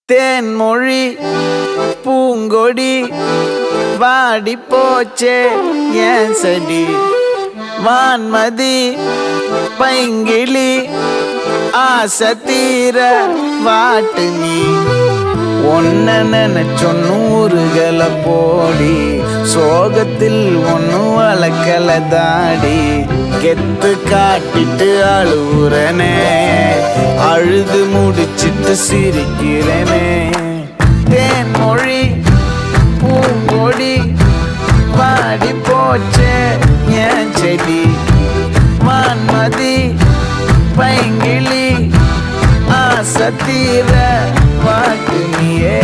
தேன்மொழி பூங்கொடி வாடி போச்சே ஏன் செடி வான்மதி பைங்கிளி ஆசை தீர வாட்டு நீ ஒன்ன நினைச்சொன்னூறுகளை போடி சோகத்தில் ஒன்னு வளர்க்கல தாடி கெத்து காட்டிட்டு அழுவுறனே அழுது முடிச்சிட்டு சிரிக்கிறனே தேன்மொழி பூங்கொடி வாடி போச்சே ஏன் செடி வான்மதி பைங்கிளி ஆசை தீர வாட்டு நீயே